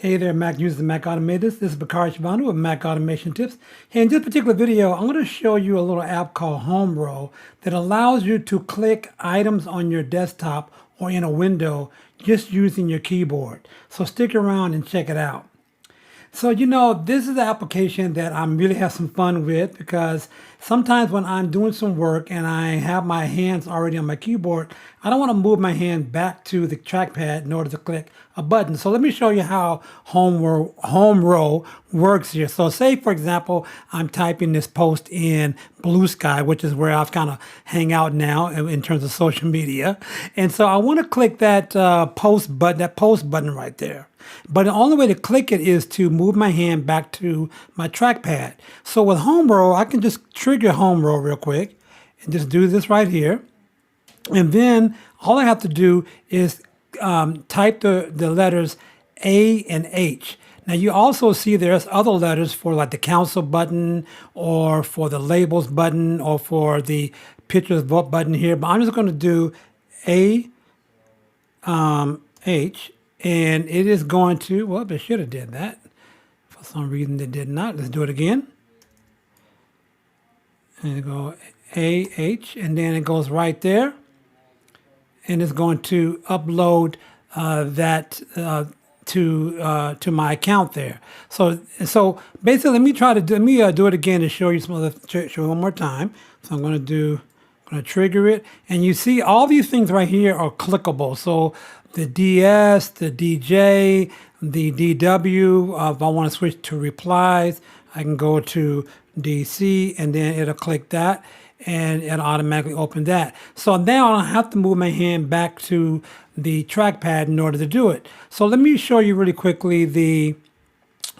Hey there, Mac users and Mac Automators. This is Bakari Shabanu with Mac Automation Tips. Hey, in this particular video, I'm going to show you a little app called Homerow that allows you to click items on your desktop or in a window just using your keyboard. So stick around and check it out. So, this is the application that I really have some fun with because sometimes when I'm doing some work and I have my hands already on my keyboard, I don't want to move my hand back to the trackpad in order to click a button. So let me show you how Homerow works here. So say, for example, I'm typing this post in Blue Sky, which is where I've kind of hang out now in terms of social media. And so I want to click that post button right there. But the only way to click it is to move my hand back to my trackpad. So with Homerow, I can just trigger Homerow real quick and just do this right here. And then all I have to do is type the letters A and H. Now you also see there's other letters for like the cancel button or for the labels button or for the pictures vote button here. But I'm just going to do A, H. And it is going to, well, it should have did that. For some reason it did not. Let's do it again. And go AH, and then it goes right there. And it's going to upload that to my account there. So basically, let me do it again to show you show one more time. So I'm going to trigger it, and you see all these things right here are clickable. So the DS, the DJ, the DW, if I want to switch to replies, I can go to DC and then it'll click that and it'll automatically open that. So now I don't have to move my hand back to the trackpad in order to do it. So let me show you really quickly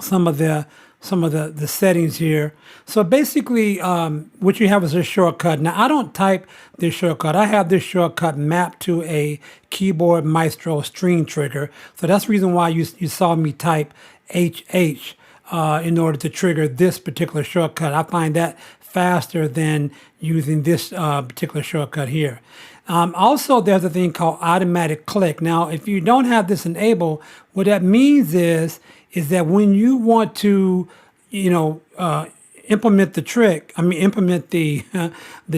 some of the settings here. So basically what you have is a shortcut. Now I don't type this shortcut. I have this shortcut mapped to a Keyboard Maestro string trigger. So that's the reason why you saw me type HH in order to trigger this particular shortcut. I find that faster than using this particular shortcut here. Also, there's a thing called automatic click. Now, if you don't have this enabled, what that means is that when you want to, implement the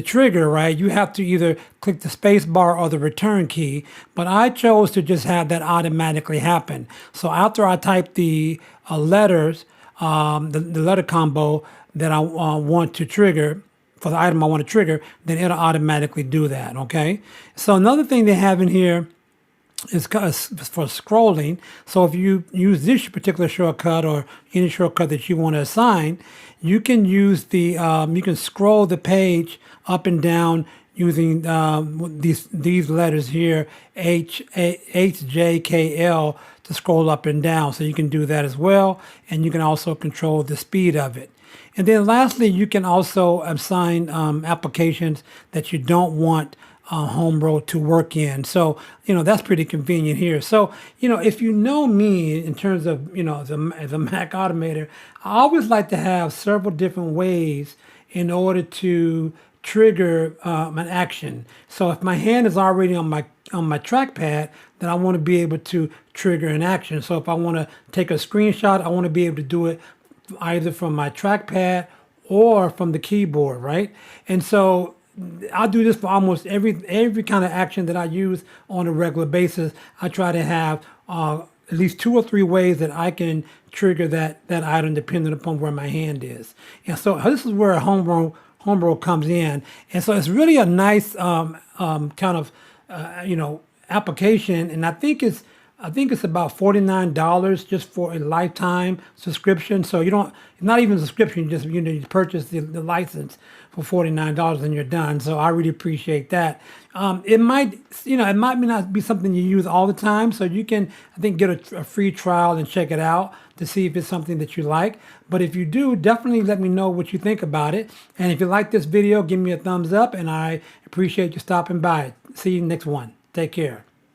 trigger, right? You have to either click the space bar or the return key. But I chose to just have that automatically happen. So after I type the letters, the letter combo that I want to trigger, for the item I want to trigger, then it'll automatically do that, okay? So another thing they have in here is for scrolling. So if you use this particular shortcut or any shortcut that you want to assign, you can use you can scroll the page up and down using these letters here, H, J, K, L, to scroll up and down. So you can do that as well. And you can also control the speed of it. And then lastly, you can also assign applications that you don't want Homerow to work in. So, that's pretty convenient here. So, if you know me in terms of, as a Mac automator, I always like to have several different ways in order to trigger an action. So if my hand is already on my trackpad, then I want to be able to trigger an action. So if I want to take a screenshot, I want to be able to do it either from my trackpad or from the keyboard, right? And so I'll do this for almost every kind of action that I use on a regular basis. I try to have at least 2 or 3 ways that I can trigger that item depending upon where my hand is. And so this is where Homerow comes in. And so it's really a nice kind of application, and I think it's about $49 just for a lifetime subscription. So it's not even a subscription, you purchase the license for $49 and you're done. So I really appreciate that. It might not be something you use all the time. So you can, I think, get a free trial and check it out to see if it's something that you like. But if you do, definitely let me know what you think about it. And if you like this video, give me a thumbs up, and I appreciate you stopping by. See you next one. Take care.